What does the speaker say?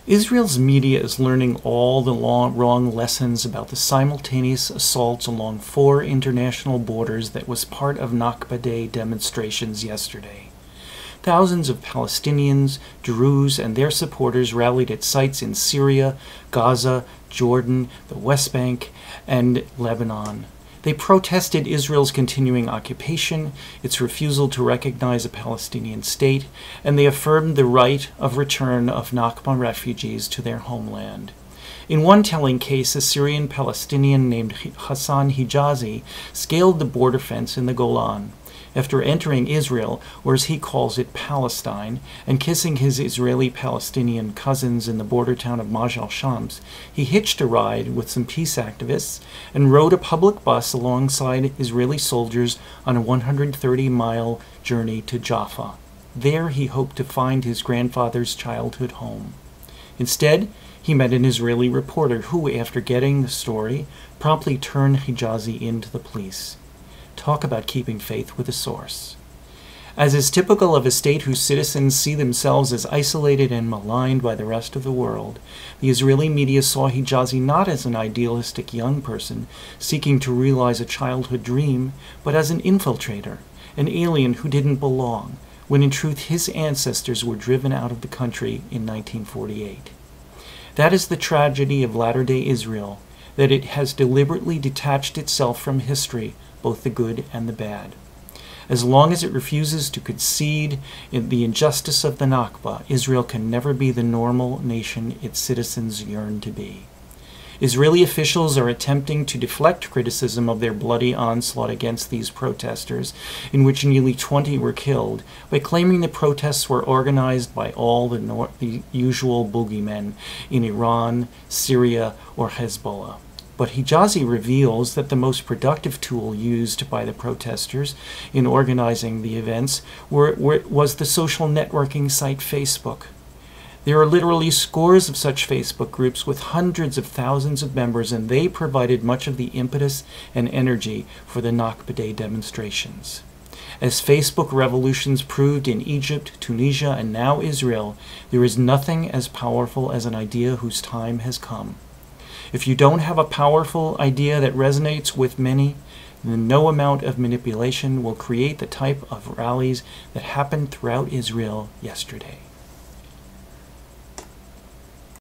Israel's media is learning all the wrong lessons about the simultaneous assaults along 4 international borders that was part of Nakba Day demonstrations yesterday. Thousands of Palestinians, Druze, and their supporters rallied at sites in Syria, Gaza, Jordan, the West Bank, and Lebanon. They protested Israel's continuing occupation, its refusal to recognize a Palestinian state, and they affirmed the right of return of Nakba refugees to their homeland. In one telling case, a Syrian Palestinian named Hassan Hijazi scaled the border fence in the Golan. After entering Israel, or as he calls it, Palestine, and kissing his Israeli-Palestinian cousins in the border town of Maj al-Shams, he hitched a ride with some peace activists and rode a public bus alongside Israeli soldiers on a 130-mile journey to Jaffa. There he hoped to find his grandfather's childhood home. Instead, he met an Israeli reporter who, after getting the story, promptly turned Hijazi in to the police. Talk about keeping faith with a source. As is typical of a state whose citizens see themselves as isolated and maligned by the rest of the world, the Israeli media saw Hijazi not as an idealistic young person seeking to realize a childhood dream, but as an infiltrator, an alien who didn't belong, when in truth his ancestors were driven out of the country in 1948. That is the tragedy of latter-day Israel, that it has deliberately detached itself from history, both the good and the bad. As long as it refuses to concede in the injustice of the Nakba, Israel can never be the normal nation its citizens yearn to be. Israeli officials are attempting to deflect criticism of their bloody onslaught against these protesters, in which nearly 20 were killed, by claiming the protests were organized by all the usual boogeymen in Iran, Syria, or Hezbollah. But Hijazi reveals that the most productive tool used by the protesters in organizing the events was the social networking site Facebook. There are literally scores of such Facebook groups with hundreds of thousands of members, and they provided much of the impetus and energy for the Nakba Day demonstrations. As Facebook revolutions proved in Egypt, Tunisia, and now Israel, there is nothing as powerful as an idea whose time has come. If you don't have a powerful idea that resonates with many, then no amount of manipulation will create the type of rallies that happened throughout Israel yesterday.